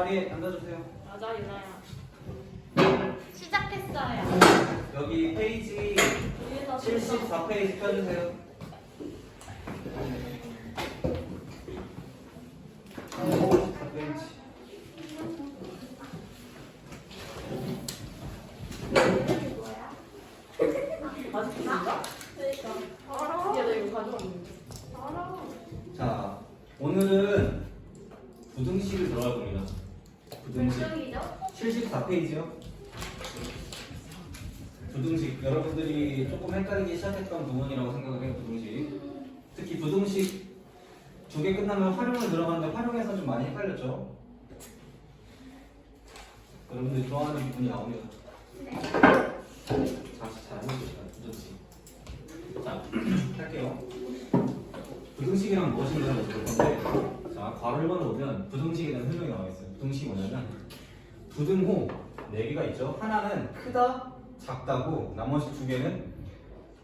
자리에 앉아주세요. 맞아, 유나야. 시작했어요. 여기 페이지 위에서 74페이지 펴주세요. 아직도 있어? 그러니까. 알아. 야, 나 이거 가져왔는데. 알아. 자, 오늘은 부등식을 들어갈 겁니다. 부등식. 몇 쪽이죠? 74페이지요. 부등식. 여러분들이 조금 헷갈리기 시작했던 부분이라고 생각을 해요. 부등식. 특히 부등식 두 개 끝나면 활용을 들어가는데 활용해서 좀 많이 헷갈렸죠. 여러분들이 좋아하는 부분이 나옵니다. 잘 해보시죠. 부등식. 자, 할게요. 부등식이란 무엇인가 볼 건데, 자, 괄호 1번을 보면 부등식에 대한 설명이 나와 있어요. 부등식이 뭐냐면 부등호 4개가 있죠. 하나는 크다, 작다고, 나머지 2개는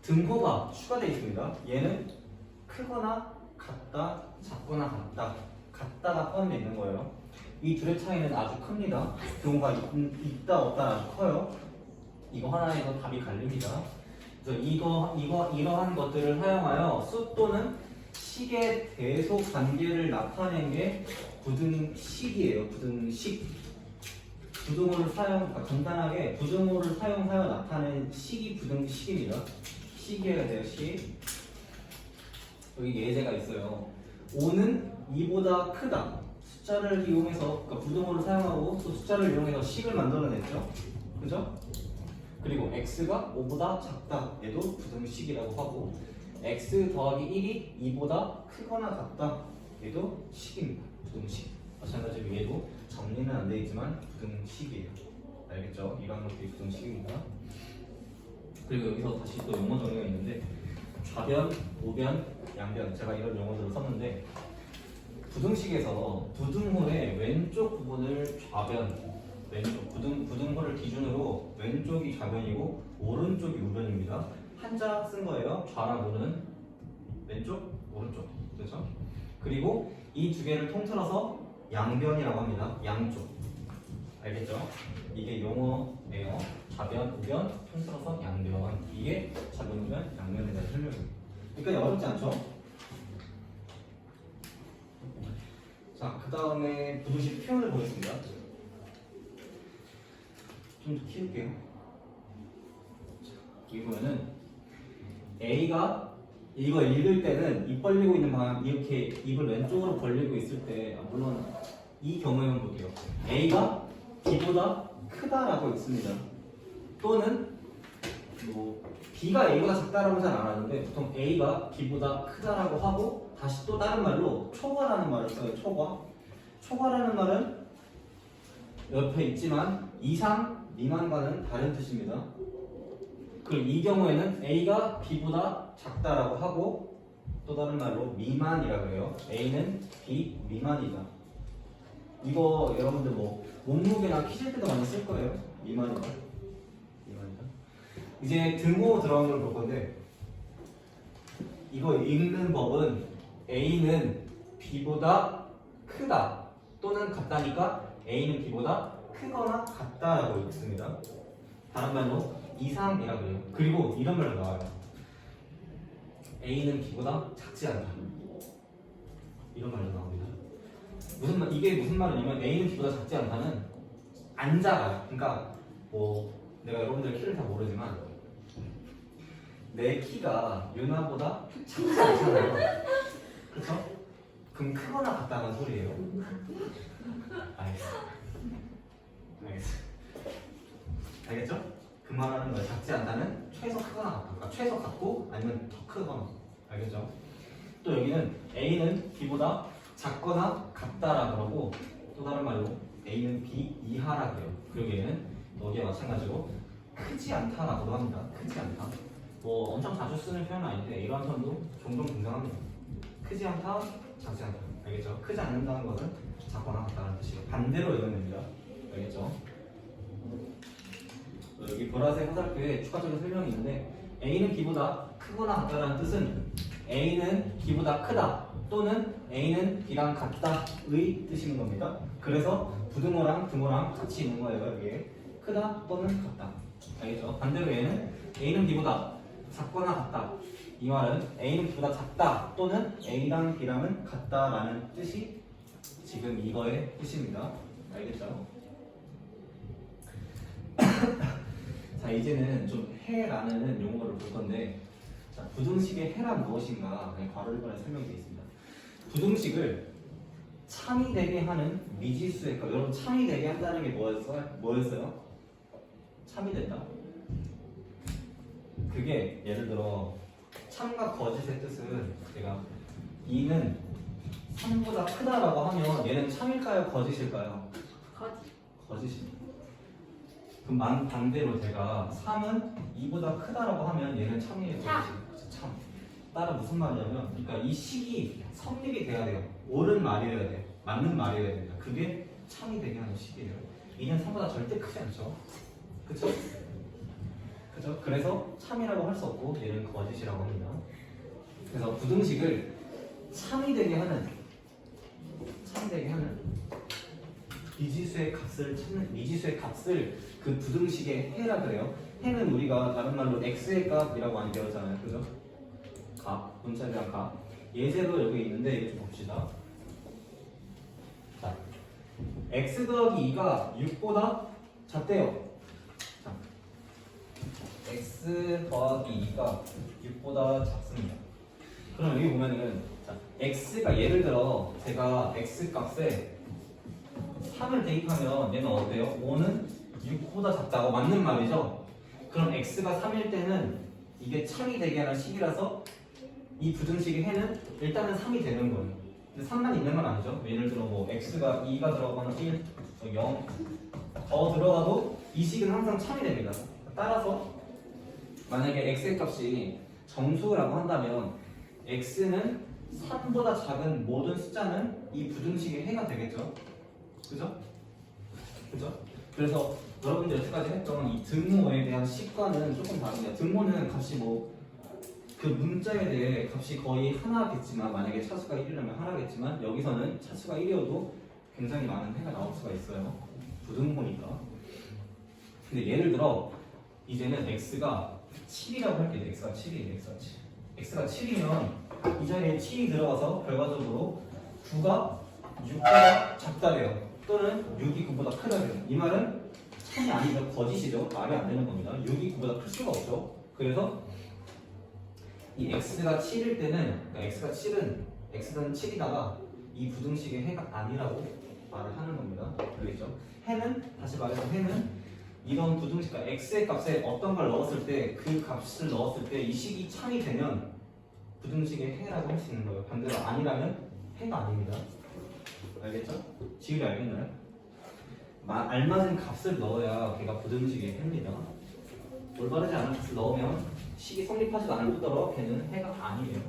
등호가 추가되어 있습니다. 얘는 크거나 같다, 작거나 같다, 같다가 포함되어 있는 거예요. 이 둘의 차이는 아주 큽니다. 등호가 있다, 없다 아주 커요. 이거 하나에서 답이 갈립니다. 그래서 이러한 것들을 사용하여 수 또는 식의 대속 관계를 나타낸 게 부등식이에요. 부등식. 부등호를 간단하게 부등호를 사용하여 나타낸 식이 부등식입니다. 식이어야 돼요. 식. 여기 예제가 있어요. 5는 2보다 크다. 숫자를 이용해서, 그러니까 부등호를 사용하고 또 숫자를 이용해서 식을 만들어냈죠. 그죠? 그리고 x가 5보다 작다. 얘도 부등식이라고 하고, x 더하기 1이 2보다 크거나 같다. 얘도 식입니다. 부등식. 마찬가지로 얘도 정리는 안 되어 있지만 부등식이에요. 알겠죠? 이런 것들이 부등식입니다. 그리고 여기서 다시 또 용어 정리가 있는데, 좌변, 우변, 양변. 제가 이런 용어들을 썼는데, 부등식에서 부등호의 왼쪽 부분을 좌변, 왼쪽 부등호를 기준으로 왼쪽이 좌변이고 오른쪽이 우변입니다. 한자 쓴 거예요. 좌랑 우는 왼쪽, 오른쪽. 그렇죠? 그리고 이 두 개를 통틀어서 양변이라고 합니다. 양쪽. 알겠죠? 이게 용어예요. 좌변, 우변, 통틀어서 양변. 이게 좌변, 우변, 양변에 대한 설명입니다. 그러니까 어렵지 않죠? 자, 그 다음에 부등식 표현을 보겠습니다. 좀 더 키울게요. 여기 보면은 A가 이거 읽을 때는 입 벌리고 있는 방향, 이렇게 입을 왼쪽으로 벌리고 있을 때, 물론 이 경우에만 볼게요. A가 B보다 크다라고 있습니다. 또는 뭐 B가 A보다 작다라고 잘 안 하는데 보통 A가 B보다 크다라고 하고, 다시 또 다른 말로 초과라는 말을 써요. 초과라는 말은 옆에 있지만 이상, 미만과는 다른 뜻입니다. 그리고 이 경우에는 A가 B보다 작다라고 하고, 또 다른 말로 미만이라고 해요. A는 B 미만이다. 이거 여러분들 뭐 몸무게나 키질 때도 많이 쓸 거예요. 미만이다. 이제 등호 들어간 걸 볼 건데, 이거 읽는 법은 A는 B보다 크다 또는 같다니까 A는 B보다 크거나 같다라고 읽습니다. 다른 말로 이상이라고 해요. 그리고 이런 말로 나와요. A는 B보다 작지 않다. 이런 말로 나옵니다. 이게 무슨 말이냐면 A는 B보다 작지 않다는 안 작아요. 그러니까 뭐 내가 여러분들 키를 다 모르지만 내 키가 유나보다 작지 않잖아요. 그렇죠? 그럼 크거나 같다는 소리예요. 알겠죠? 그 말하는 거예요. 작지 않다는 최소 크거나 같다. 그러니까 최소 같고 아니면 더 크거나. 알겠죠? 또 여기는 A는 B보다 작거나 같다라 그러고, 또 다른 말로 A는 B 이하라 그래요. 그리고 얘는 여기에 마찬가지로 크지 않다라고도 합니다. 크지 않다. 뭐 엄청 자주 쓰는 표현은 아닌데 이러한 표현도 종종 등장합니다. 크지 않다, 작지 않다. 알겠죠? 크지 않는다는 것은 작거나 같다는 뜻이고, 반대로 이용됩니다. 알겠죠? 여기 보라색 화살표에 추가적인 설명이 있는데, A는 B보다 크거나 같다라는 뜻은 A는 B보다 크다 또는 A는 B랑 같다의 뜻인 겁니다. 그래서 부등호랑 등호랑 같이 있는 거예요. 여기에 크다 또는 같다. 알겠죠? 반대로 얘는 A는 B보다 작거나 같다. 이 말은 A는 B보다 작다 또는 A랑 B랑은 같다라는 뜻이 지금 이거의 뜻입니다. 알겠죠? 자, 이제는 좀 해라는 용어를 볼 건데, 자, 부등식의 해란 무엇인가 괄호 1번에 설명되어 있습니다. 부등식을 참이 되게 하는 미지수의 값. 여러분 참이 되게 한다는 게 뭐였어요? 참이 된다. 그게 예를 들어 참과 거짓의 뜻은 제가 2는 3보다 크다라고 하면 얘는 참일까요? 거짓일까요? 거짓입니다. 그럼 반대로 제가 3은 2보다 크다라고 하면 얘는 참이에요. 거짓이에요. 참. 따라 무슨 말이냐면, 그러니까 이 식이 성립이 돼야 돼요. 옳은 말이어야 돼요. 맞는 말이어야 됩니다. 그게 참이 되게 하는 식이에요. 2는 3보다 절대 크지 않죠. 그쵸? 그죠? 그래서 참이라고 할 수 없고 얘는 거짓이라고 합니다. 그래서 부등식을 참이 되게 하는 미지수의 값을 찾는 미지수의 값을 그 부등식의 해라 그래요. 해는 우리가 다른 말로 x의 값이라고 많이 배웠잖아요. 그죠? 값, 문자리랑 값. 예제도 여기 있는데 이거 좀 봅시다. 자, x 더하기 2가 6보다 작대요. 자, x 더하기 2가 6보다 작습니다. 그럼 여기 보면은 자, x가 예를 들어 제가 x 값에 3을 대입하면 얘는 어때요? 5는 6보다 작다고 맞는 말이죠? 그럼 x가 3일 때는 이게 참이 되게 하는 식이라서 이 부등식의 해는 일단은 3이 되는 거예요. 근데 3만 있는 건 아니죠? 예를 들어 뭐 x가 2가 들어가거나 1, 0 더 들어가도 이 식은 항상 참이 됩니다. 따라서 만약에 x의 값이 정수라고 한다면 x는 3보다 작은 모든 숫자는 이 부등식의 해가 되겠죠? 그죠? 그죠? 그래서 여러분들 여태까지 했던 이 등호에 대한 식과는 조금 다릅니다. 등호는 값이 뭐 그 문자에 대해 값이 거의 하나겠지만 만약에 차수가 1이라면 하나겠지만 여기서는 차수가 1이어도 굉장히 많은 해가 나올 수가 있어요. 부등호니까. 근데 예를 들어 이제는 x가 7이라고 할게요. x가 7이에요. x가 7이면 이 자리에 7이 들어가서 결과적으로 9가 6보다 작다래요. 또는 6이 9보다 크다래요. 이 말은 참이 아니죠. 거짓이죠. 말이 안 되는 겁니다. 6이 9보다 클 수가 없죠. 그래서 이 x가 7일 때는 그러니까 x는 7이다가 이 부등식의 해가 아니라고 말을 하는 겁니다. 알겠죠? 해는 다시 말해서 해는 이런 부등식, 그러니까 x의 값에 어떤 걸 넣었을 때 그 값을 넣었을 때 이 식이 참이 되면 부등식의 해라고 할 수 있는 거예요. 반대로 아니라면 해가 아닙니다. 알겠죠? 지율이 알겠나요? 알맞은 값을 넣어야 걔가 부등식의 해입니다. 올바르지 않은 값을 넣으면 식이 성립하지도 않도록 걔는 해가 아니에요.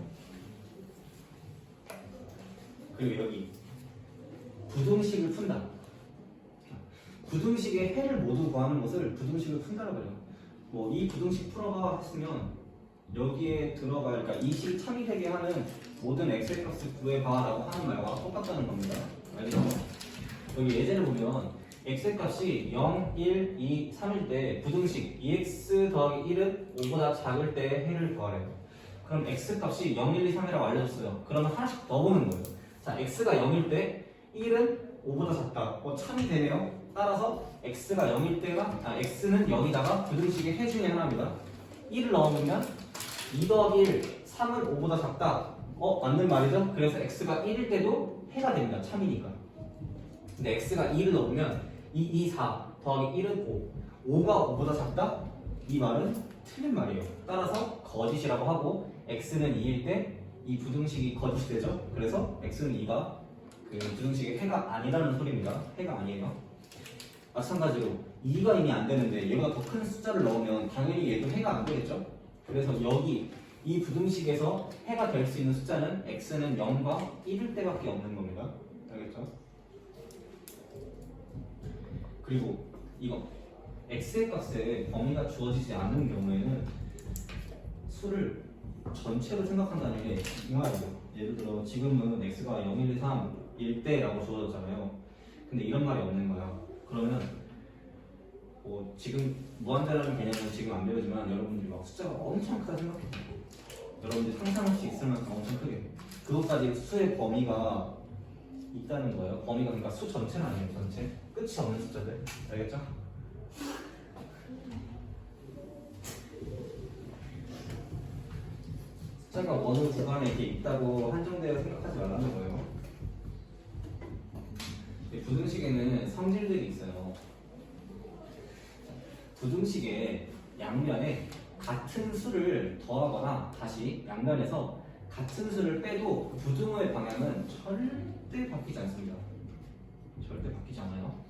그리고 여기 부등식을 푼다. 부등식의 해를 모두 구하는 것을 부등식을 푼다라고 해요. 뭐 이 부등식 풀어봐 했으면 여기에 들어갈, 그러니까 이 식 참이 되게 하는 모든 x의 값을 구해봐라고 하는 말과 똑같다는 겁니다. 알겠죠? 여기 예제를 보면 x의 값이 0, 1, 2, 3일 때 부등식 2x 더하기 1은 5보다 작을 때 해를 구하래요. 그럼 x 값이 0, 1, 2, 3이라고 알려줬어요. 그러면 하나씩 더 보는 거예요. 자, x가 0일 때 1은 5보다 작다. 참이 되네요. 따라서 x가 0일 때가 x는 0이다가 부등식의 해 중에 하나입니다. 1을 넣으면 2 더하기 1, 3은 5보다 작다. 맞는 말이죠? 그래서 x가 1일 때도 해가 됩니다. 참이니까. 근데 x가 2를 넣으면 2, 4 더하기 1은 5. 5가 5보다 작다? 이 말은 틀린 말이에요. 따라서 거짓이라고 하고 x는 2일 때 이 부등식이 거짓이 되죠? 그래서 x는 2가 그 부등식의 해가 아니라는 소리입니다. 해가 아니에요. 마찬가지로 2가 이미 안 되는데 얘가 더 큰 숫자를 넣으면 당연히 얘도 해가 안 되겠죠? 그래서 여기 이 부등식에서 해가 될 수 있는 숫자는 x는 0과 1일 때밖에 없는 겁니다. 알겠죠? 그리고 이거 x의 값에 범위가 주어지지 않는 경우에는 수를 전체로 생각한다는 게 이 말이에요. 예를 들어 지금은 x가 0, 1, 2, 3, 1대라고 주어졌잖아요. 근데 이런 말이 없는 거야. 그러면 뭐 지금 무한대라는 개념은 지금 안 배우지만 여러분들이 막 숫자가 엄청 크다 생각해. 여러분들이 상상할 수 있을 만큼 엄청 크게. 그것까지 수의 범위가 있다는 거예요. 범위가 그러니까 수 전체는 아니에요. 전체. 끝이 없는 숫자들. 알겠죠? 숫자가 어느 구간에 이렇게 있다고 한정되어 생각하지 말라는 거예요. 부등식에는 성질들이 있어요. 부등식의 양면에 같은 수를 더하거나 다시 양면에서 같은 수를 빼도 그 부등호의 방향은 절대 바뀌지 않습니다. 절대 바뀌지 않아요.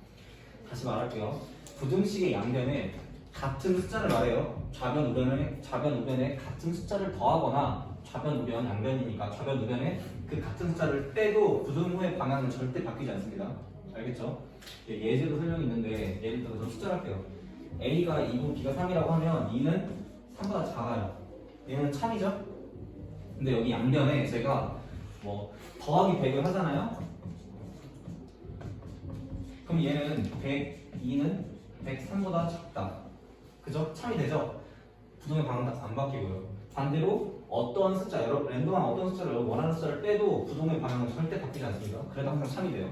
다시 말할게요. 부등식의 양면에 같은 숫자를 말해요. 좌변 우변에 같은 숫자를 더하거나 좌변 우변 양변이니까 좌변 우변에 그 같은 숫자를 빼도 부등호의 방향은 절대 바뀌지 않습니다. 알겠죠? 예제로 설명이 있는데 예를 들어서 숫자를 할게요. A가 2고 B가 3이라고 하면 2는 3보다 작아요. 얘는 참이죠? 근데 여기 양변에 제가 뭐 더하기 100을 하잖아요? 그럼 얘는 102는 103보다 작다. 그죠? 참이 되죠? 부등의 방향은 안 바뀌고요. 반대로 어떤 숫자, 여러분 랜덤한 어떤 숫자를 원하는 숫자를 빼도 부등의 방향은 절대 바뀌지 않습니다. 그래도 항상 참이 돼요.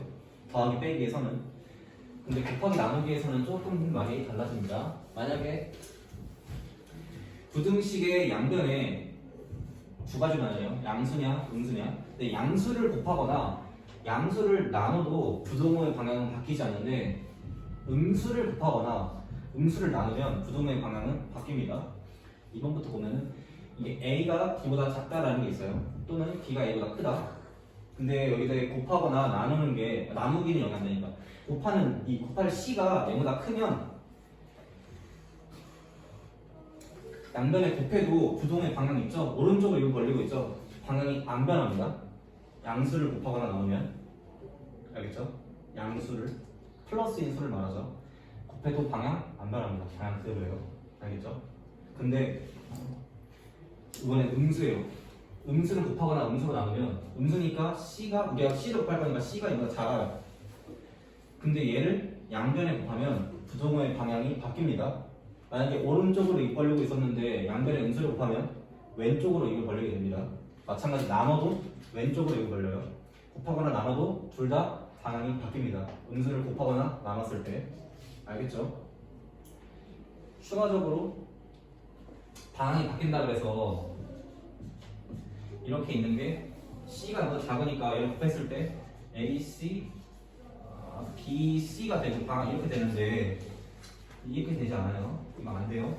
더하기 빼기에서는. 근데 곱하기 나누기에서는 조금 말이 달라집니다. 만약에 부등식의 양변에 두 가지 나뉘어요. 양수냐, 음수냐. 근데 양수를 곱하거나 양수를 나눠도 부등호의 방향은 바뀌지 않는데 음수를 곱하거나 음수를 나누면 부등호의 방향은 바뀝니다. 2번부터 보면은 이게 A가 B보다 작다라는 게 있어요. 또는 B가 A보다 크다. 근데 여기다 곱하거나 나누는 게 나누기는 영향 안 되니까 곱할 C가 얘보다 크면 양변에 곱해도 부등호의 방향 있죠? 오른쪽으로 이거 벌리고 있죠? 방향이 안 변합니다. 양수를 곱하거나 나누면 알겠죠? 양수를 플러스인 수를 말하죠. 곱해도 방향 안 변합니다. 방향 그대로예요. 알겠죠? 근데 이번엔 음수예요. 음수를 곱하거나 음수로 나누면 음수니까 우리가 C를 곱할 거니까 C가 이보다 작아요. 근데 얘를 양변에 곱하면 부등호의 방향이 바뀝니다. 만약에 오른쪽으로 입 벌리고 있었는데 양변에 음수를 곱하면 왼쪽으로 입을 벌리게 됩니다. 마찬가지 나눠도 왼쪽으로 입을 벌려요. 곱하거나 나눠도 둘 다 방향이 바뀝니다. 음수를 곱하거나 나눴을 때. 알겠죠? 추가적으로 방향이 바뀐다 그래서 이렇게 있는 게 C가 더 작으니까 얘를 곱했을 때 AC, BC가 되고 방향이 이렇게 되는데 이렇게 되지 않아요. 이거 안 돼요.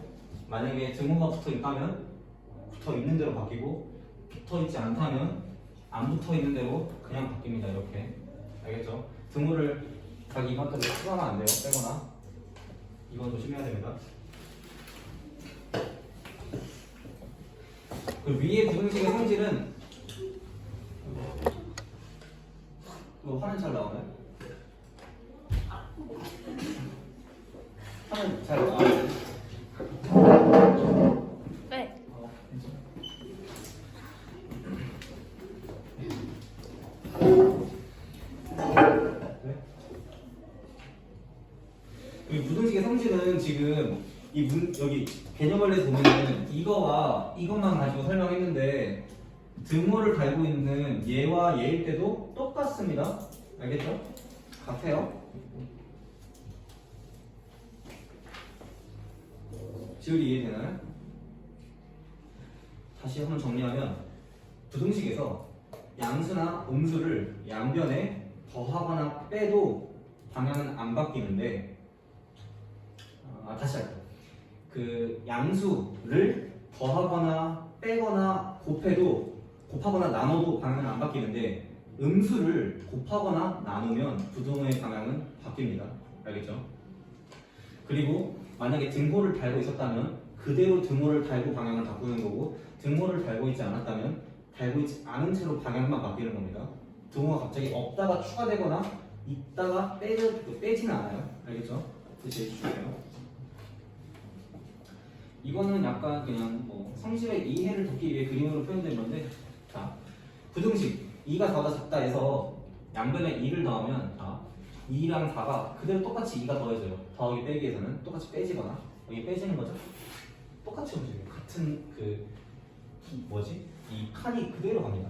만약에 등호가 붙어 있다면 붙어 있는 대로 바뀌고 붙어 있지 않다면 안 붙어 있는 대로 그냥 바뀝니다. 이렇게. 알겠죠? 등호를 자기 이만큼 추가하면 안 돼요. 빼거나. 이건 조심해야 됩니다. 그 위에 부등식의 성질은 화면 잘 나오나요? 화면 잘 나와요? 네. 이 부등식의 성질은 지금 여기 개념원에서 보면은 이거와 이것만 가지고 설명했는데 등호를 달고 있는 얘와 얘일 때도 똑같습니다. 알겠죠? 같아요. 지울이 이해되나요? 다시 한번 정리하면 부등식에서 양수나 음수를 양변에 더하거나 빼도 방향은 안 바뀌는데 다시 할게요. 그 양수를 더하거나 빼거나 곱하거나 나눠도 방향은 안 바뀌는데 음수를 곱하거나 나누면 부등호의 방향은 바뀝니다. 알겠죠? 그리고 만약에 등호를 달고 있었다면 그대로 등호를 달고 방향을 바꾸는 거고 등호를 달고 있지 않았다면 달고 있지 않은 채로 방향만 바뀌는 겁니다. 등호가 갑자기 없다가 추가되거나 있다가 빼지는 않아요. 알겠죠? 제일 중요해요. 이거는 약간 그냥 뭐 성질의 이해를 돕기 위해 그림으로 표현된 건데 자 부등식 2가 4보다 작다 해서 양변에 2를 더하면 2랑 4가 그대로 똑같이 2가 더해져요. 더하기 빼기에서는 똑같이 빼지거나 여기 빼지는 거죠. 똑같이 움직여요. 같은 이 칸이 그대로 갑니다.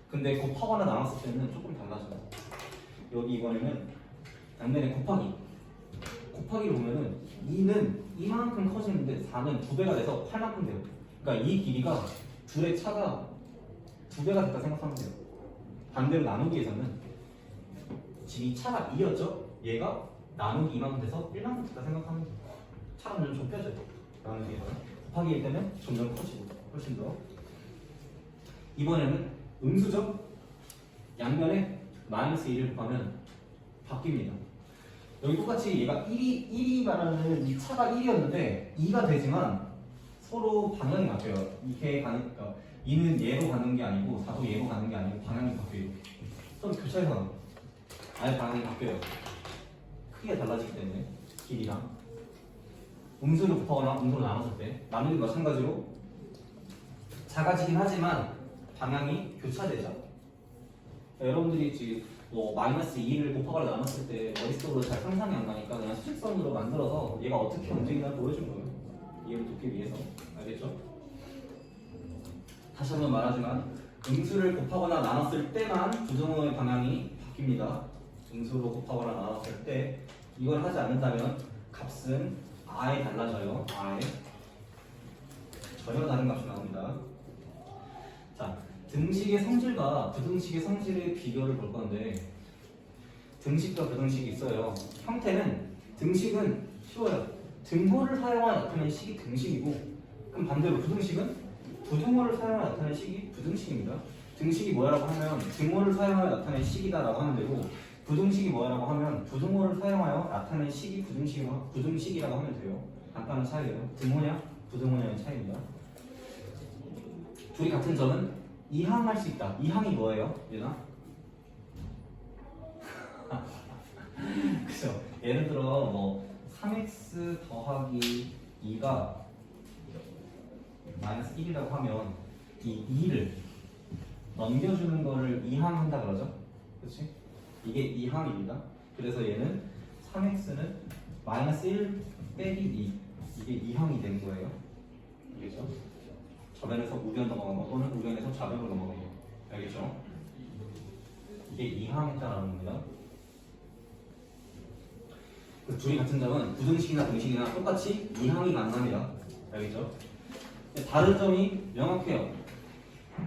근데 곱하거나 나눴을 때는 조금 달라져요. 여기 이번에는 양면에 곱하기를 보면은 2는 이만큼 커지는데 4는 2배가 돼서 8만큼 돼요. 그러니까 이 길이가 둘의 차가 2배가 됐다 생각하면 돼요. 반대로 나누기에서는 지금 이 차가 2였죠? 얘가 나누기 이만큼 돼서 1만큼 됐다 생각하면 돼요. 차가 좀 좁혀져요. 나누기에서는 곱하기일 때는 점점 커지고 훨씬 더. 이번에는 음수죠? 양면에 마이너스 1을 곱하면 바뀝니다. 여기 똑같이 얘가 1이 말하는 이 차가 1이었는데 2가 되지만 서로 방향이 바뀌어요. 이게 가니까 2는 얘로 가는 게 아니고 4도 얘로 가는 게 아니고 방향이 바뀌어요. 서로 교차해서 가는 거예요. 아예 방향이 바뀌어요. 크기가 달라지기 때문에 길이랑 음수를 곱하거나 음수로 나눴을 때 나누기 마찬가지로 작아지긴 하지만 방향이 교차되죠. 여러분들이 지금 뭐 마이너스 2를 곱하거나 나눴을 때 머릿속으로 잘 상상이 안 나니까 그냥 수직선으로 만들어서 얘가 어떻게 움직이나 보여준 거예요. 이해를 돕기 위해서. 알겠죠? 다시 한번 말하지만 음수를 곱하거나 나눴을 때만 부등호의 방향이 바뀝니다. 음수로 곱하거나 나눴을 때 이걸 하지 않는다면 값은 아예 달라져요. 아예 전혀 다른 값이 나옵니다. 자, 등식의 성질과 부등식의 성질의 비교를 볼 건데 등식과 부등식이 있어요. 형태는 등식은 쉬워요. 등호를 사용하여 나타내는 식이 등식이고 그럼 반대로 부등식은 부등호를 사용하여 나타내는 식이 부등식입니다. 등식이 뭐라고 하면 등호를 사용하여 나타내는 식이다라고 하면 되고 부등식이 뭐라고 하면 부등호를 사용하여 나타내는 식이 부등식이라고 하면 돼요. 간단한 차이예요. 등호냐 부등호냐의 차이입니다. 둘이 같은 점은 이항할 수 있다. 이항이 뭐예요? 얘나? 그죠? 예를 들어 뭐 3x 더하기 2가 마이너스 1이라고 하면 이 2를 넘겨주는 거를 이항한다 그러죠? 그렇지? 이게 이항입니다. 그래서 얘는 3x는 마이너스 1 빼기 2 이게 이항이 된 거예요. 알겠죠? 저변에서 우변 넘어간 거 또는 우변에서 좌변으로 넘어간 거 알겠죠? 이게 이항했다라는 겁니다. 그 둘이 같은 점은 부등식이나 등식이나 똑같이 이항이 가능합니다. 알겠죠? 다른 점이 명확해요.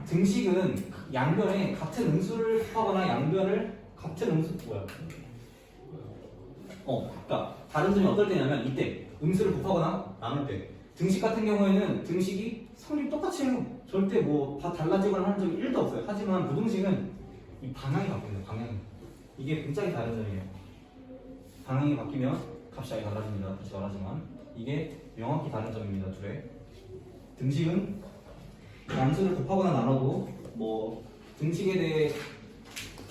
등식은 양변에 같은 음수를 하거나 양변을 같은 음수 그러니까 다른 점이 어떨 때냐면 이때 음수를 곱하거나 나눌 때 등식 같은 경우에는 등식이 성립 똑같이 해요. 절대 뭐 다 달라지거나 하는 점이 1도 없어요. 하지만 부등식은 이 방향이 바뀝니다. 방향이 이게 굉장히 다른 점이에요. 방향이 바뀌면 값이 아예 달라집니다. 다시 말하지만 이게 명확히 다른 점입니다. 둘의 등식은 양수를 곱하거나 나눠도 뭐 등식에 대해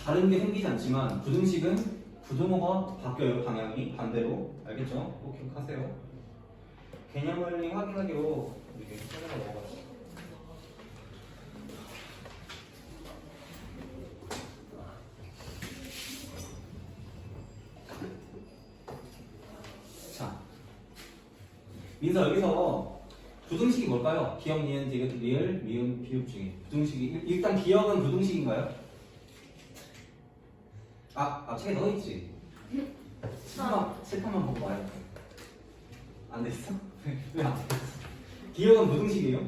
다른 게 생기지 않지만 부등식은 부등호가 바뀌어요. 방향이 반대로. 알겠죠? 꼭 기억하세요. 개념을 확인하기로 이렇게 설명을 먹어봤어요. 자, 민서 여기서 부등식이 뭘까요? 기억, 니은, 디귿, 리을, 미음, 비읍 중에 부등식이 일단 기억은 부등식인가요? 책에 넣어있지? 실판만 보고 말해. 안 됐어? 왜 안 됐어? 기억은 부등식이에요?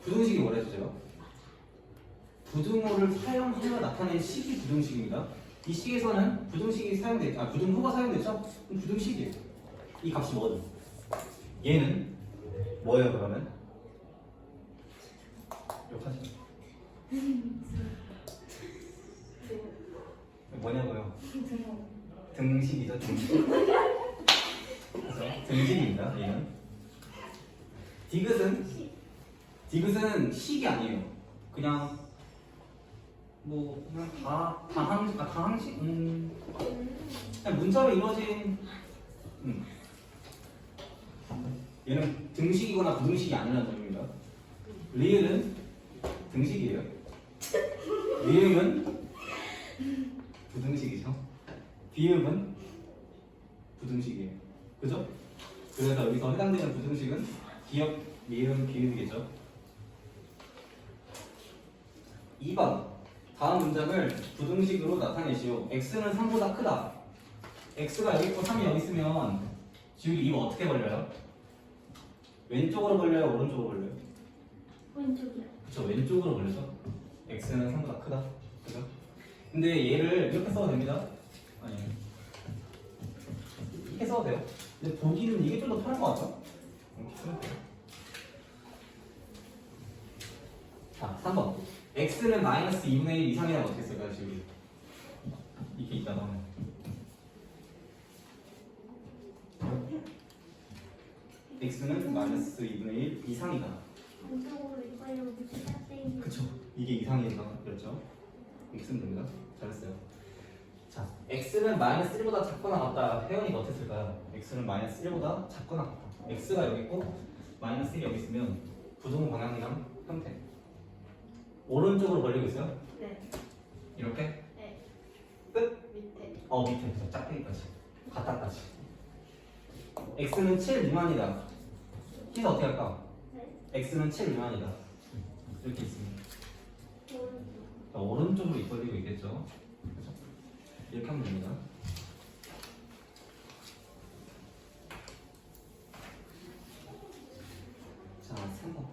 부등식이 뭐래죠 제가? 부등호를 사용하여 나타낸 식이 부등식입니다. 이 식에서는 부등식이 사용됐죠. 부등호가 사용됐죠? 그럼 부등식이에요. 이 값이 뭐든. 얘는 뭐예요 그러면? 욕하지 뭐냐고요? 등식이죠, 등식. 그래서 등식입니다, 얘는. 디귿은 식이 아니에요. 그냥 그냥 다항식? 그냥 문자로 이루어진 얘는 등식이거나 부등식이 아니라는 점입니다. 리을은 등식이에요. 미음은 부등식이죠. 비음은 부등식이에요. 그죠? 그래서 여기서 해당되는 부등식은 기역, 미음, 비음이겠죠. 2번 다음 문장을 부등식으로 나타내시오. x는 3보다 크다. x가 여기 있고 3이 여기 있으면 지우개 이거 어떻게 벌려요? 왼쪽으로 벌려요? 오른쪽으로 벌려요? 왼쪽이요. 그쵸, 왼쪽으로 벌려서 x는 3보다 크다. 그죠? 근데 얘를 이렇게 써도 됩니다. 아니 이렇게 써도 돼요. 근데 보기는 이게 좀 더 편할 것 같죠? 이렇게 쓰면 돼요. 자, 3번 x는 마이너스 2분의 1 이상이라고 어떻게 쓸까요? 지금 이렇게 있다가 x는 마이너스 2분의 1 이상이다. 왼쪽으로 이빨로 시작되는. 그쵸, 이게 이상이니까 그렇죠? x는 됩니다. 잘했어요. 자, x는 마이너스 1보다 작거나 같다. 혜연이가 어떻게 쓸까요? x는 마이너스 1보다 작거나 같다. x가 여기 있고 마이너스 1이 여기 있으면 부동 방향이랑 형태 오른쪽으로 벌리고 있어요? 네. 이렇게? 네. 끝? 밑에. 밑에 그죠? 짝대기까지 갖다까지. x는 7 미만이다. 그래서 어떻게 할까? 네. x는 7 미만이다. 이렇게 있습니다. 오른쪽. 자, 오른쪽으로 입 벌리고 있겠죠? 그죠? 이렇게 하면 됩니다. 자, 3번.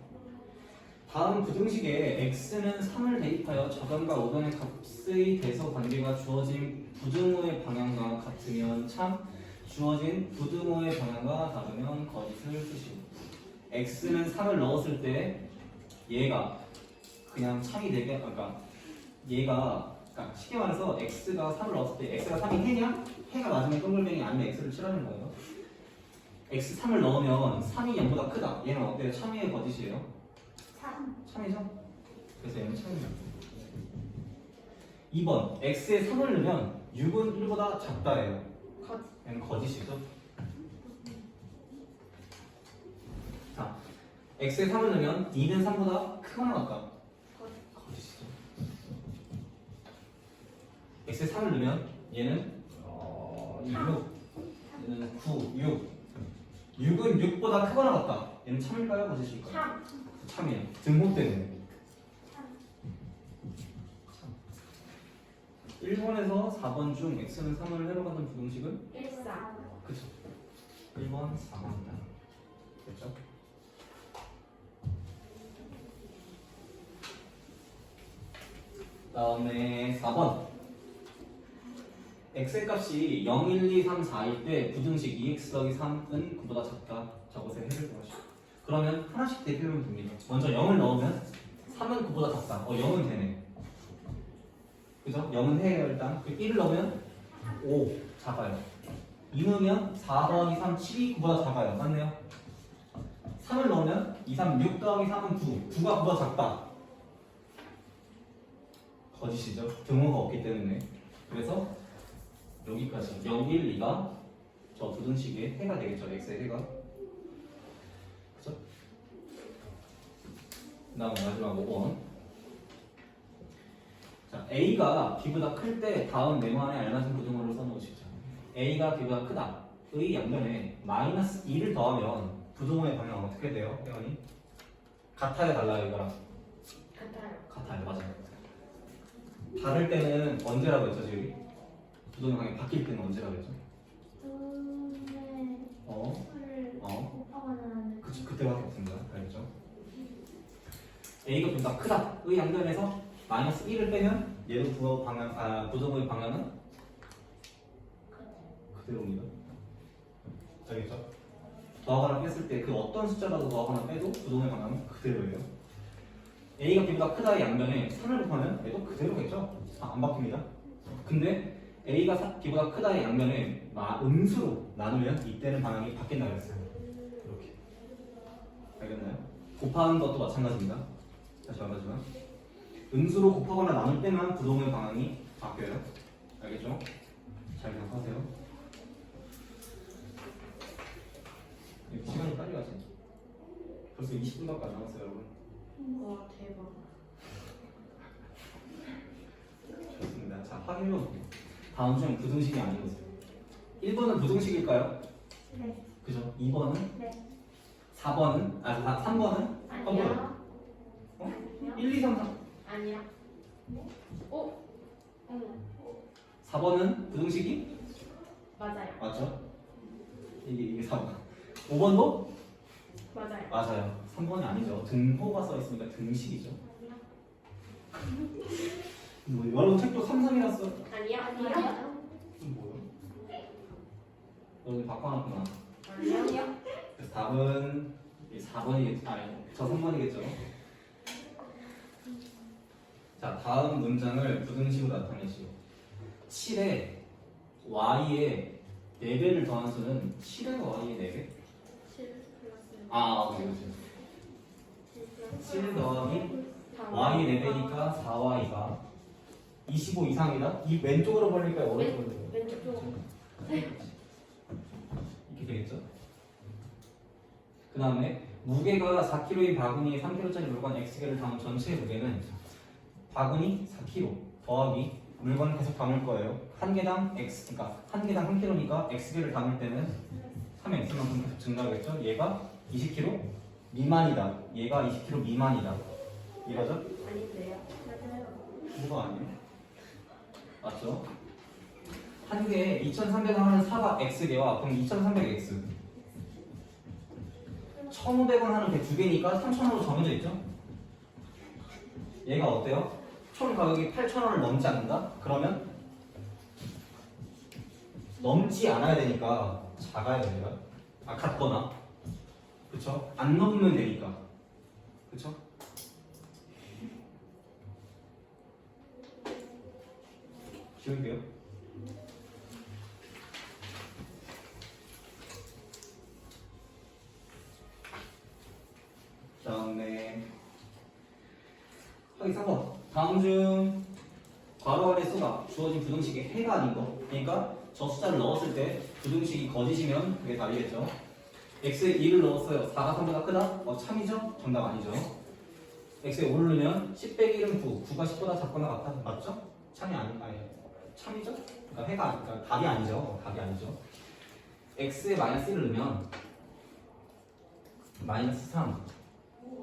다음 부등식에 x는 3을 대입하여 저변과 오변의 값의 대서 관계가 주어진 부등호의 방향과 같으면 참, 주어진 부등호의 방향과 다르면 거짓을 쓰시오. x는 3을 넣었을 때 얘가 그냥 참이 되게, 그러니까 얘가 그러니까 쉽게 말해서 x가 3을 넣었을 때 x가 3이 해냐? 해가 맞으면 동글뱅이 아니면 x를 칠하는 거예요. x 3을 넣으면 3이 0보다 크다. 얘는 어때요? 참이의 거짓이에요? 3. 참이죠? 그래서 얘는 참이에요. 2번 x에 3을 넣으면 6은 1보다 작다예요. 거짓. 얘는 거짓이죠? 자, x에 3을 넣으면 2는 3보다 크거나 같다. 거짓. 거짓이죠. x에 3을 넣으면 얘는 6, 얘는 9, 6. 6은 6보다 크거나 같다. 얘는 참일까요? 거짓일까요? 3. 참이에요. 등호 때문에. 1번에서 4번 중 x는 3을 해로가는 부등식은? 1, 4. 그쵸. 1번, 4번입니다. 됐죠? 다음에 4번. x의 값이 0, 1, 2, 3, 4일 때 부등식 2x 더하기 3은 9보다 작다. 저것의 해를 구하시오. 그러면 하나씩 대표하면 됩니다. 먼저 0을 넣으면 3은 9보다 작다. 0은 되네. 그죠? 0은 해요 일단. 1을 넣으면 5 작아요. 2 넣으면 4 더하기 3, 7이 9보다 작아요. 맞네요. 3을 넣으면 2, 3, 6 더하기 3은 9. 9가 9보다 작다. 거짓이죠. 등호가 없기 때문에. 그래서 여기까지 0, 1, 2가 저 부등식의 해가 되겠죠. x의 해가. 그죠? 그 다음에 마지막 5번. 자, a가 b보다 클 때 다음 네모안에 알맞은 부등호를 써놓으시죠. a가 b보다 크다. 의 양면에 마이너스 2를 더하면 부등호의 방향은 어떻게 돼요? 혜원이? 같아요, 달라요, 이거랑? 같아요. 같아요, 맞아요. 다를 때는 언제라고 했죠, 지금? 부등호의 방향이 바뀔 때는 언제라고 했죠? 눈에 어? 를 어? 곱하거나 하는. 그치, 그때밖에 없습니다. 알겠죠? a가 b보다 크다. 의 양면에서 마이너스 1을 빼면 얘도 부등호의 방향은 그대로입니다. 알겠죠? 더하거나 뺐을 때 그 어떤 숫자라도 더하거나 빼도 부동의 방향은 그대로예요. a가 b보다 크다의 양면에 3을 곱하면 얘도 그대로겠죠? 안 바뀝니다. 근데 a가 b보다 크다의 양면에 음수로 나누면 이때는 방향이 바뀐다 그랬어요. 이렇게. 알겠나요? 곱하는 것도 마찬가지입니다. 다시 말하지만 음수로 곱하거나 나눌 때만 부동의 방향이 바뀌어요. 알겠죠? 잘 기억하세요. 시간이 빨리 가지. 벌써 20분밖에 안 남았어요, 여러분. 와 대박. 확인해 볼게요. 다음 중 부등식이 아닌 것은 1번은 부등식일까요? 네. 그죠? 2번은? 네. 4번은? 3번은? 아니야. 어? 아니야. 1, 2, 3, 4 아니야. 오. 응. 4번은 부등식이? 맞아요. 맞죠? 이게 4번 5번도? 맞아요. 맞아요. 3번이 아니죠. 등호가 써 있으니까 등식이죠. 뭐, 여러분 책도 3, 3이라 써. 아니야. 아니야. 뭐요? 여기 바꿔놨구나. 아니야. 그래서 답은 4번이겠죠. 아니, 저 3번이겠죠. 자, 다음 문장을 부등식으로 나타내시오. 7에 y의 4배를 더한 수는 7에 y의 4배? 7 플러스. 아, 오케이, 그렇죠. 7 더하기 y의 4배니까 4y가 25 이상이다? 이 왼쪽으로 벌릴까요? 오른쪽으로 벌릴까요? 왼쪽 쪽. 이렇게 되겠죠? 그 다음에 무게가 4kg인 바구니에 3kg짜리 물건 X개를 담은 전체 무게는 바구니 4kg 더하기 물건을 계속 담을 거예요. 한 개당 X, 그러니까 한 개당 1kg니까 X개를 담을 때는 3X만큼 계속 증가하겠죠? 얘가 20kg 미만이다. 얘가 20kg 미만이다. 이거죠? 아닌데요. 맞아요. 뭐가 아니에요? 맞죠? 한 개에 2300원 하는 사과 X개와 그럼 2300X 1500원 하는 개 두 개니까 3000원으로 정해져 있죠? 얘가 어때요? 총 가격이 8000원을 넘지 않는다? 그러면 넘지 않아야 되니까 작아야 됩니다. 같거나 그쵸? 안 넘으면 되니까 그쵸? 지울게요. 다음에 확인 3번. 다음 중 괄호 안에 수가 주어진 부등식의 해가 아닌 거. 그러니까 저 숫자를 넣었을 때 부등식이 거짓이면 그게 답이겠죠. x에 2를 넣었어요. 4가 3보다 크다? 참이죠? 정답 아니죠. x에 5를 넣으면 10 빼기 1은 9. 9가 10보다 작거나 같다. 맞죠? 참이 아니 참이죠? 그러니까 해가 그러니까 답이 아니죠. 답이 아니죠. x에 마이너스 1을 넣으면 마이너스 3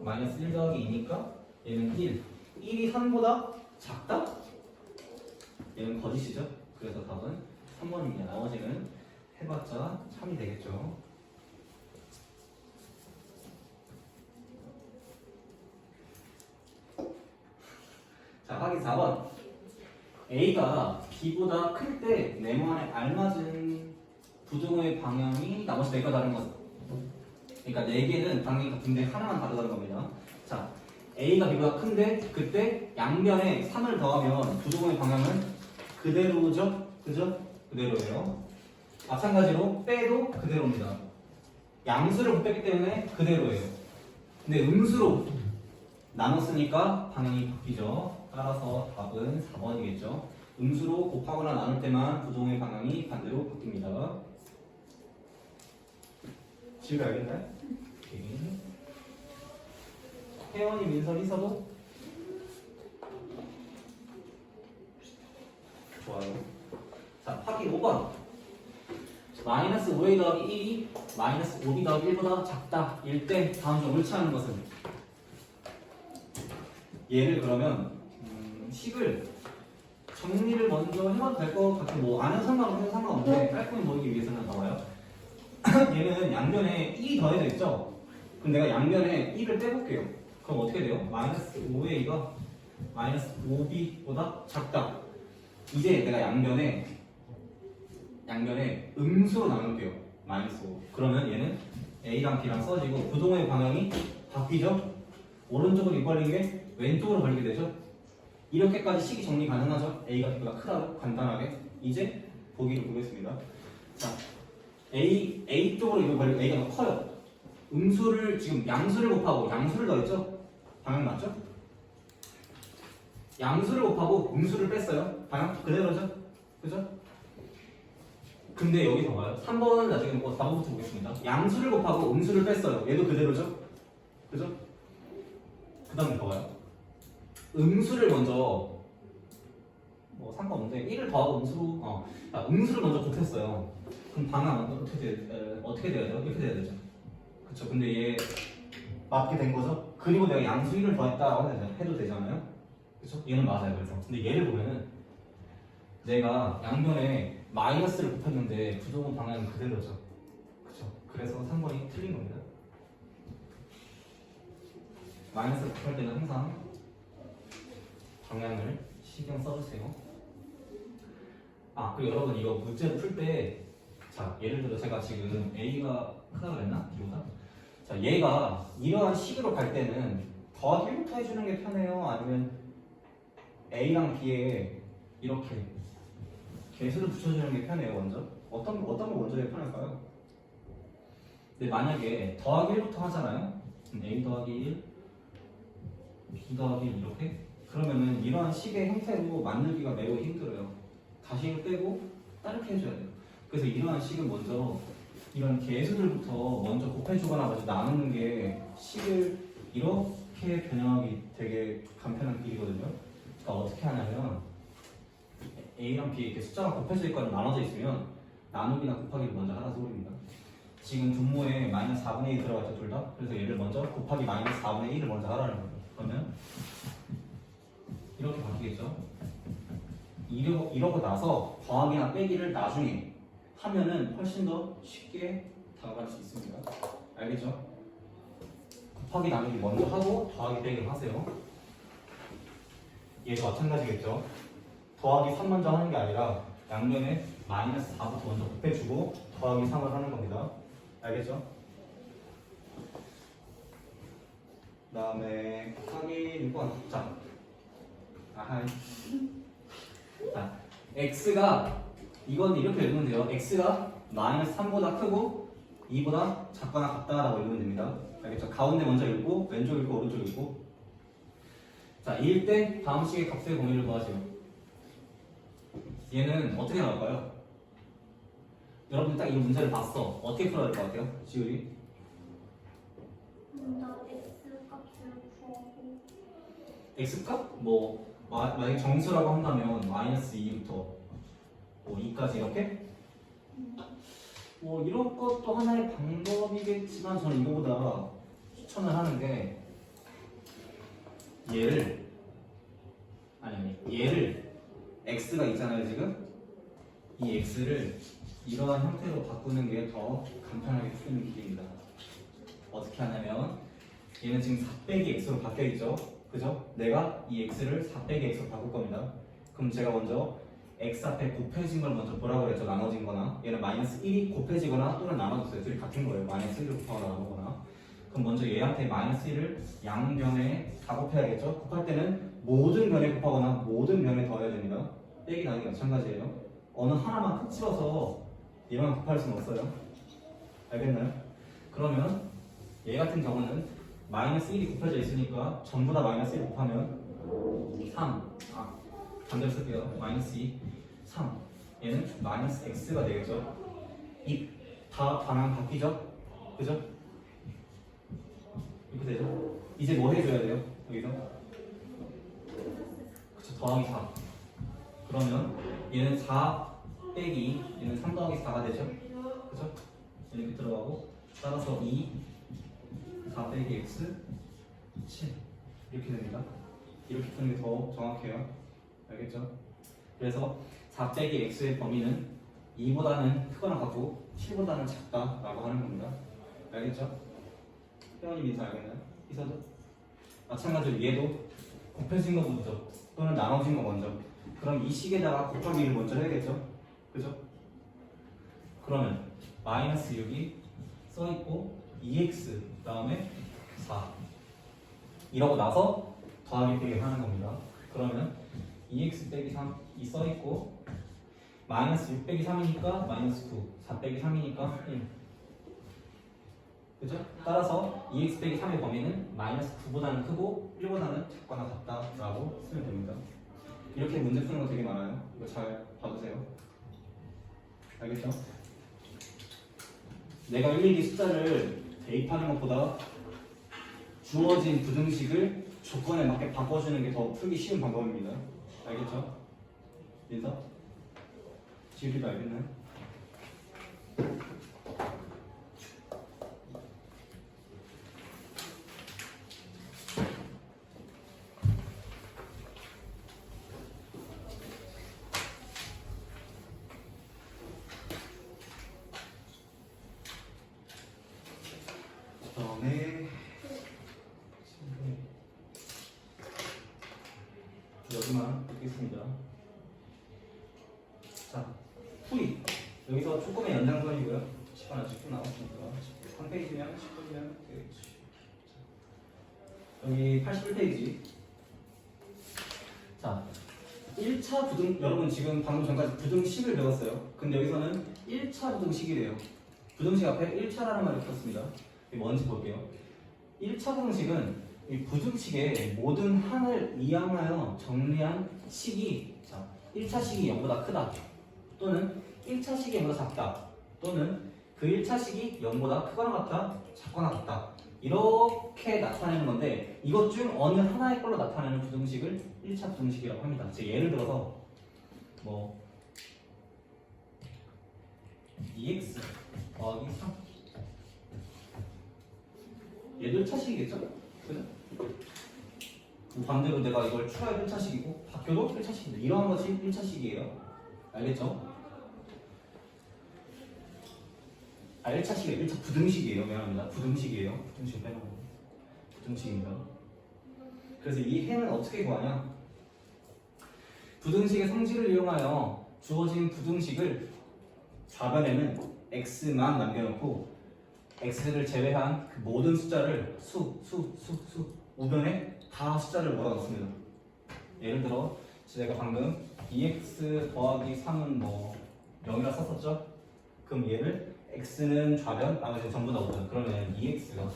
마이너스 1 더하기 2니까 얘는 1 1이 3보다 작다? 얘는 거짓이죠. 그래서 답은 3번입니다. 나머지는 해봤자 참이 되겠죠. 자, 확인 4번. A가 B보다 클 때 네모안에 알맞은 부등호의 방향이 나머지 4개가 다른 것. 그러니까 4개는 방향이 같은데 하나만 다르다는 겁니다. 자, A가 B보다 큰데 그때 양변에 3을 더하면 부등호의 방향은 그대로죠? 그죠? 그대로예요. 마찬가지로 빼도 그대로입니다. 양수를 못 뺐기 때문에 그대로예요. 근데 음수로 나눴으니까 방향이 바뀌죠. 따라서 답은 4번이겠죠. 음수로 곱하거나 나눌 때만 부동의 방향이 반대로 바뀝니다. 지우개 알겠나요? 오케이. 혜원이, 민선이, 서도 좋아요. 자, 확인 5번. 마이너스 5a 더하기 1이 마이너스 5b 더하기 1보다 작다. 일 때 다음 중 옳지 않은 것은? 얘를 그러면 식을 정리를 먼저 해봐도 될 것 같아요. 뭐 안 해도 상관없는데 깔끔히 보이기 위해서는 나와요. 얘는 양변에 1이 더해져 있죠? 그럼 내가 양변에 1을 빼볼게요. 그럼 어떻게 돼요? 마이너스 5a가 마이너스 5b보다 작다. 이제 내가 양변에 음수로 나눌게요. 마이너스 5. 그러면 얘는 a랑 b랑 써지고 부동의 방향이 바뀌죠? 오른쪽으로 입벌린 게 왼쪽으로 벌리게 되죠? 이렇게까지 식이 정리 가능하죠? a가 b보다 크다고 간단하게. 이제 보기를 보겠습니다. 자, a 쪽으로 이거 벌리고 a가 더 커요. 음수를 지금 양수를 곱하고 양수를 더했죠? 방향 맞죠? 양수를 곱하고 음수를 뺐어요. 방향 그대로죠? 그죠? 근데 여기서 봐요. 3번은 나중에 뭐 4번부터 보겠습니다. 양수를 곱하고 음수를 뺐어요. 얘도 그대로죠? 그죠? 그 다음에 봐요. 음수를 먼저 뭐 상관없는데 1을 더하고 음수로 음수를 먼저 곱했어요. 그럼 방향은 어떻게 돼야죠? 이렇게 돼야 되죠. 그쵸? 근데 얘 맞게 된 거죠? 그리고 내가 양수 1을 더했다라고 해도 되잖아요. 그쵸? 얘는 맞아요. 그래서 근데 얘를 보면은 내가 양변에 마이너스를 곱했는데 부동은 방향은 그대로죠. 그쵸? 그래서 3번이 틀린 겁니다. 마이너스를 곱할 때는 항상 방향을 신경 써주세요. 그리고 여러분 이거 문제를 풀 때 자, 예를 들어 제가 지금 A가 크다고 그랬나? B보다? 자, 얘가 이러한 식으로 갈 때는 더하기 1부터 해주는 게 편해요? 아니면 A랑 B에 이렇게 개수를 붙여주는 게 편해요, 먼저? 어떤 거 먼저 해 편할까요? 근데 만약에 더하기 1부터 하잖아요? A 더하기 1, B 더하기 1 이렇게? 그러면은 이러한 식의 형태로 만들기가 매우 힘들어요. 다시 1 빼고 다르게 해줘야 돼요. 그래서 이러한 식은 먼저 이런 개수들부터 먼저 곱해주거나 먼저 나누는 게 식을 이렇게 변형하기 되게 간편한 길이거든요. 그러니까 어떻게 하냐면 A랑 B 이렇게 숫자가 곱해져 있거나 나눠져 있으면 나누기나 곱하기를 먼저 하라 소리입니다. 지금 분모에 마이너스 4분의 1 들어갔죠, 둘 다? 그래서 얘를 먼저 곱하기 마이너스 4분의 1을 먼저 하라는 거예요. 그러면 이렇게 바뀌겠죠? 이러고 나서 더하기나 빼기를 나중에 하면은 훨씬 더 쉽게 다가갈 수 있습니다. 알겠죠? 곱하기 나누기 먼저 하고 더하기 빼기를 하세요. 얘도 마찬가지겠죠? 더하기 3 먼저 하는 게 아니라 양면에 마이너스 4부터 먼저 곱해주고 더하기 3을 하는 겁니다. 알겠죠? 그 다음에 곱하기 6번 자, x가 이건 이렇게 읽으면 돼요. x가 마이너스 3보다 크고 2보다 작거나 같다라고 읽으면 됩니다. 알겠죠? 가운데 먼저 읽고 왼쪽 읽고 오른쪽 읽고 자, 이일 때 다음 식의 값의 범위를 구하세요. 얘는 어떻게 나올까요? 여러분 딱 이 문제를 봤어. 어떻게 풀어야 될 것 같아요? 지율이? 먼저 x 값을 구하고 x값? 만약에 정수라고 한다면 마이너스 2부터 2까지 이렇게? 이런 것도 하나의 방법이겠지만 저는 이거보다 추천을 하는 게 얘를 x가 있잖아요 지금? 이 x를 이러한 형태로 바꾸는 게 더 간편하게 풀리는 길입니다. 어떻게 하냐면 얘는 지금 4 빼기 x로 바뀌어 있죠? 그죠? 내가 이 x를 4 빼기 x로 바꿀 겁니다. 그럼 제가 먼저 x 앞에 곱해진 걸 먼저 보라고 그랬죠? 나눠진 거나 얘는 마이너스 1이 곱해지거나 또는 나눠졌어요. 둘이 같은 거예요. 마이너스 1을 곱하거나 나누거나. 그럼 먼저 얘한테 마이너스 1을 양변에 다 곱해야겠죠? 곱할 때는 모든 변에 곱하거나 모든 변에 더해야 됩니다. 빼기 나누기 마찬가지예요. 어느 하나만 콕 집어서 얘만 곱할 수는 없어요. 알겠나요? 그러면 얘 같은 경우는 마이너스 1이 곱해져 있으니까 전부 다 마이너스 1 곱하면 3 반대로 쓸게요. 마이너스 2 3 얘는 마이너스 x가 되겠죠. 이 다 방향 바뀌죠? 그죠? 이렇게 되죠? 이제 뭐 해줘야 돼요? 여기서 그쵸, 더하기 4 그러면 얘는 4 빼기 얘는 3 더하기 4가 되죠? 그죠? 이렇게 들어가고 따라서 2 4 빼기 x 7 이렇게 됩니다. 이렇게 푸는 게 더 정확해요. 알겠죠? 그래서 4 빼기 x의 범위는 2보다는 크거나 같고 7보다는 작다라고 하는 겁니다. 알겠죠? 회원님 인사 알겠나요? 이사도? 마찬가지로 얘도 곱해진 거 먼저 또는 나눠진 거 먼저 그럼 이 식에다가 곱하기를 먼저 해야겠죠? 그죠? 그러면 마이너스 6이 써있고 2x 그 다음에 4 이러고 나서 더하기 빼기 하는 겁니다. 그러면 2x 빼기 3이 써있고 마이너스 6 빼기 3이니까 마이너스 9 4 빼기 3이니까 1 그죠? 따라서 2x 빼기 3의 범위는 마이너스 9보다는 크고 1보다는 작거나 같다라고 쓰면 됩니다. 이렇게 문제 푸는 거 되게 많아요. 이거 잘 봐주세요. 알겠죠? 내가 일일이 숫자를 대입하는 것보다 주어진 부등식을 조건에 맞게 바꿔주는 게 더 풀기 쉬운 방법입니다. 알겠죠? 민서? 지우리도 알겠나요? 그다음에 여기만 읽겠습니다. 자, 풀이 여기서 조금의 연장선이고요. 시간 아직 좀 남았으니까 3페이지면 10분이면 되겠지. 여기 81페이지. 자, 1차 부등 여러분 지금 방금 전까지 부등식을 배웠어요. 근데 여기서는 1차 부등식이래요. 부등식 앞에 1차라는 말을 썼습니다. 이게 뭔지 볼게요. 1차 부등식은 이 부등식의 모든 항을 이항하여 정리한 식이 자, 1차 식이 0보다 크다 또는 1차 식이 0보다 작다 또는 그 1차 식이 0보다 크거나 같다 작거나 같다 이렇게 나타내는 건데 이것 중 어느 하나의 걸로 나타내는 부등식을 1차 부등식이라고 합니다. 즉 예를 들어서 뭐 2x 더하기 3 얘도 1차식이겠죠? 그죠? 반대로 내가 이걸 추가해도 1차식이고 바뀌어도 1차식인데 이러한 것이 1차식이에요. 알겠죠? 1차식이 1차 부등식이에요. 미안합니다. 부등식이에요. 부등식 빼놓고 부등식입니다. 그래서 이 해는 어떻게 구하냐? 부등식의 성질을 이용하여 주어진 부등식을 좌변에는 x만 남겨놓고 x를 제외한 그 모든 숫자를 우변에 다 숫자를 몰아넣습니다. 예를 들어 제가 방금 2x 더하기 3은 뭐 0이라 썼었죠? 그럼 얘를 x는 좌변, 나머지는 전부 다 우변. 그러면 2x가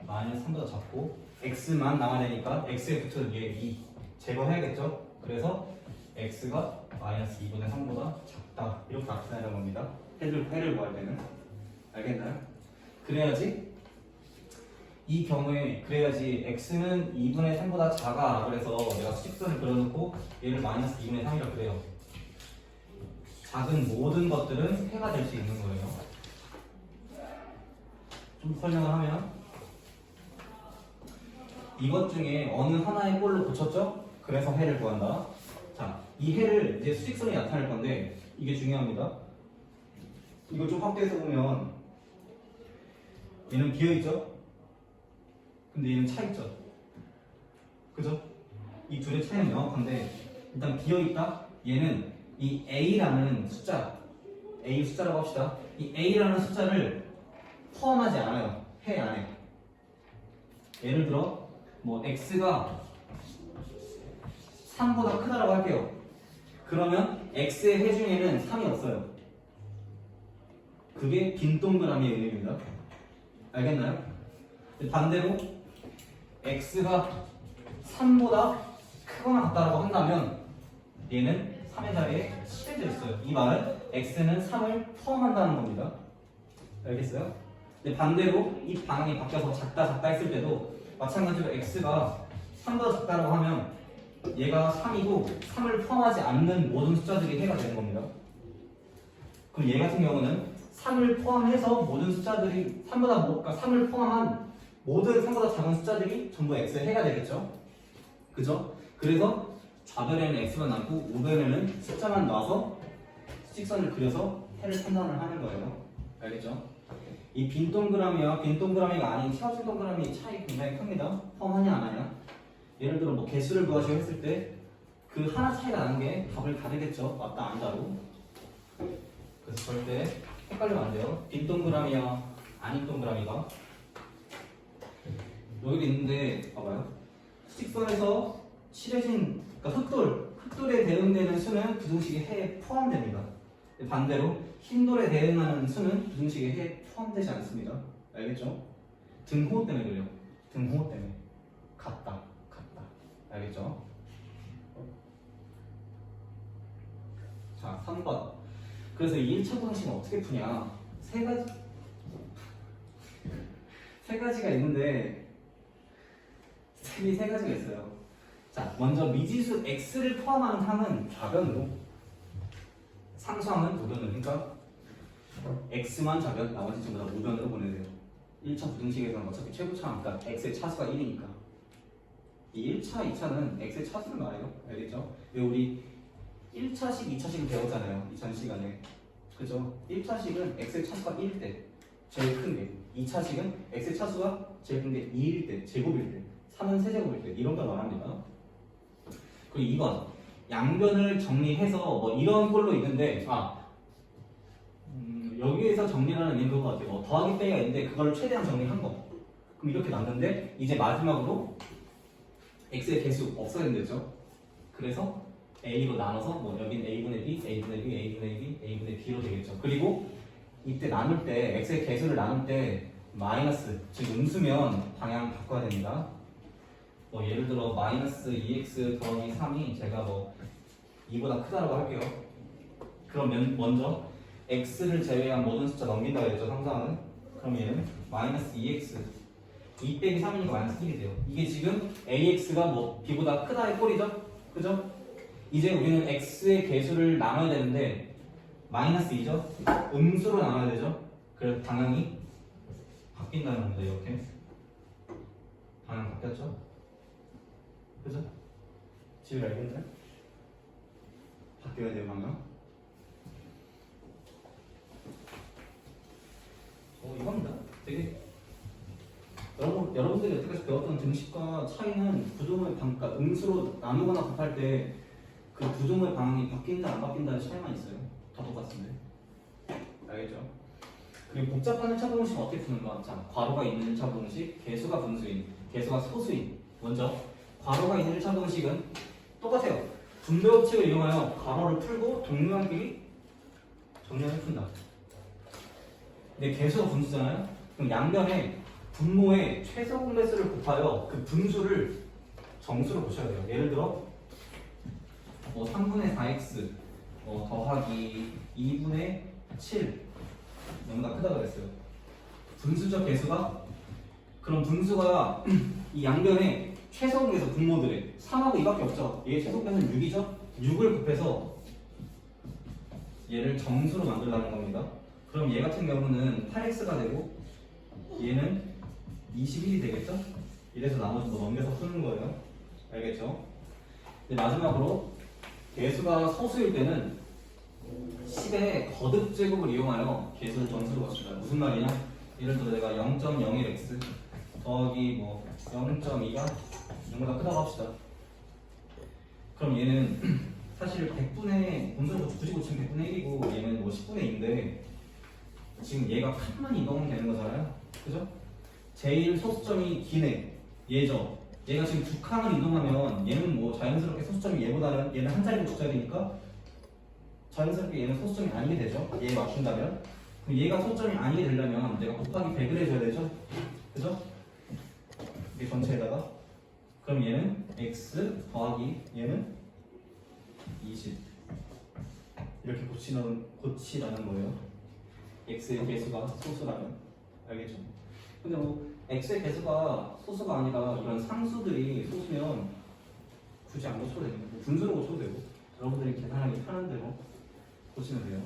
마이너스 3보다 작고 x만 남아내니까 x에 붙여서 얘 2 제거해야겠죠? 그래서 x가 마이너스 2분의 3보다 작다 이렇게 나타내는 겁니다. 해를 구할 때는 알겠나요? 그래야지 이 경우에 그래야지 x는 2분의 3보다 작아 그래서 내가 수직선을 그려놓고 얘를 마이너스 2분의 3이라고 그래요. 작은 모든 것들은 해가 될 수 있는 거예요. 좀 설명을 하면 이것 중에 어느 하나의 꼴로 고쳤죠? 그래서 해를 구한다. 자, 이 해를 이제 수직선이 나타낼 건데 이게 중요합니다. 이걸 좀 확대해서 보면 얘는 비어있죠? 근데 얘는 차있죠? 그죠? 이 둘의 차이는 명확한데 일단 비어있다? 얘는 이 a라는 숫자 a 숫자라고 합시다. 이 a라는 숫자를 포함하지 않아요. 해 안에. 예를 들어 뭐 x가 3보다 크다라고 할게요. 그러면 x의 해 중에는 3이 없어요. 그게 빈 동그라미의 의미입니다. 알겠나요? 반대로 x가 3보다 크거나 같다라고 한다면 얘는 3의 자리에 칠해져 있어요. 이 말은 x는 3을 포함한다는 겁니다. 알겠어요? 근데 반대로 이 방향이 바뀌어서 작다 했을 때도 마찬가지로 x가 3보다 작다라고 하면 얘가 3이고 3을 포함하지 않는 모든 숫자들이 해가 되는 겁니다. 그럼 얘 같은 경우는 3을 포함해서 모든 숫자들이 3을 포함한 모든 3보다 작은 숫자들이 전부 x의 해가 되겠죠. 그죠? 그래서 좌변에는 x만 남고 우변에는 숫자만 놔서 수직선을 그려서 해를 판단을 하는 거예요. 알겠죠? 이 빈 동그라미와 빈 동그라미가 아닌 채워진 동그라미 차이 굉장히 큽니다. 포함하냐 안 하냐. 예를 들어 뭐 개수를 구하시고 했을 때 그 하나 차이가 나는 게 답을 가리겠죠. 맞다 아니다로. 그래서 절대 헷갈리면 안 돼요. 빈 동그라미와 아닌 동그라미가 여기도 있는데 봐봐요. 수직선에서 칠해진 그러니까 흑돌에 대응되는 수는 부등식의 해에 포함됩니다. 반대로 흰돌에 대응하는 수는 부등식의 해에 포함되지 않습니다. 알겠죠? 등호 때문에 그래요. 등호 때문에 같다. 알겠죠? 자, 3번. 그래서 이 1차 부등식은 어떻게 푸냐? 세 가지가 있는데 세 가지가 있어요. 자, 먼저 미지수 x를 포함하는 항은 좌변으로, 상수항은 우변으로. 그러니까 x만 좌변, 나머지 전부 다 우변으로 보내세요. 1차 부등식에서는 어차피 최고차, 그러니까 x의 차수가 1이니까. 이 1차, 2차는 x의 차수를 말해요. 알겠죠? 왜 우리 1차식, 2차식을 배웠잖아요. 이전 시간에. 그죠? 1차식은 x의 차수가 1일 때 제일 큰 게, 2차식은 x의 차수가 제일 큰 게 2일 때, 제곱일 때, 3은 세제곱일 때, 이런 걸 말합니다. 그리고 2번, 양변을 정리해서 뭐 이런 꼴로 있는데, 여기에서 정리하는 의미는 그거 같아요. 더하기 빼기가 있는데 그걸 최대한 정리한 거. 그럼 이렇게 남는데, 이제 마지막으로 x의 개수 없어야 된댔죠. 그래서 a로 나눠서 뭐 여긴 a분의 b, a분의 b, a분의 b, a분의 b로 되겠죠. 그리고 이때 나눌 때 x의 개수를 나눌 때 마이너스, 즉 음수면 방향 바꿔야 됩니다. 뭐 예를 들어 마이너스 2x 더하기 3이 제가 뭐 2보다 크다라고 할게요. 그러면 먼저 x를 제외한 모든 숫자 넘긴다고 했죠, 상상은. 그럼 얘는 마이너스 2x 2 빼기 3이니까 마이너스 1이 돼요. 이게 지금 ax가 뭐 b보다 크다의 꼴이죠? 그죠? 이제 우리는 x의 개수를 나눠야 되는데 마이너스 2죠? 음수로 나눠야 되죠? 그래서 방향이 바뀐다는 겁니다. 이렇게 방향 바뀌었죠? 그죠? 지금 알겠나요? 바뀌어야 돼요, 방향. 이겁니다. 되게 여러분들이 여태까지 배웠던 등식과 차이는 부동의 방향, 그러니까 음수로 나누거나 곱할 때 그 부동의 방향이 바뀐다 안 바뀐다의 차이만 있어요. 다 똑같은데. 알겠죠? 그리고 복잡한 1차 부등식은 어떻게 푸는가? 자, 괄호가 있는 1차 부등식, 개수가 분수인, 개수가 소수인. 먼저 괄호가 있는 1차 부등식은 똑같아요. 분배 법칙을 이용하여 괄호를 풀고 동류항끼리 정리해서 푼다. 근데 개수가 분수잖아요? 그럼 양변에 분모의 최소 공배수를 곱하여 그 분수를 정수로 보셔야 돼요. 예를 들어 뭐 3분의 4x 더하기 2분의 7 너무나 크다고 그랬어요. 분수적 개수가, 그럼 분수가 이 양변에 최소 공배수 분모들의 3하고 2밖에 없죠. 얘의 최소 공배수는 6이죠. 6을 곱해서 얘를 정수로 만들라는 겁니다. 그럼 얘 같은 경우는 8x가 되고 얘는 21이 되겠죠? 이래서 나머지 뭐 넘겨서 푸는 거예요. 알겠죠? 근데 마지막으로 개수가 소수일 때는 10의 거듭 제곱을 이용하여 개수를 정수로 바칩니다. 무슨 말이냐? 예를 들어 내가 0.01x 더하기 뭐 0.2가 이거보다 크다고 합시다. 그럼 얘는 사실 100분의 분수를 굳이 고치면 100분의 1이고 얘는 뭐 10분의 2인데 지금 얘가 칸만 이동하면 되는 거잖아요. 그죠? 제일 소수점이 기네. 얘죠. 얘가 지금 두 칸을 이동하면 얘는 뭐 자연스럽게 소수점이 얘보다는 얘는 한 자리로 붙여야 되니까 자연스럽게 얘는 소수점이 아니게 되죠. 얘 맞춘다면. 그럼 얘가 소수점이 아니게 되려면 내가 곱하기 100을 해줘야 되죠. 그죠? 이게 전체에다가. 그럼 얘는 x 더하기 얘는 20 이렇게 고치라는 거예요. x의 개수가 소수라면. 알겠죠? 근데 뭐 x의 개수가 소수가 아니라 이런 상수들이 소수면 굳이 안 고쳐도 됩니다. 분수로 고쳐도 되고 여러분들이 계산하기 편한 대로 고치면 돼요.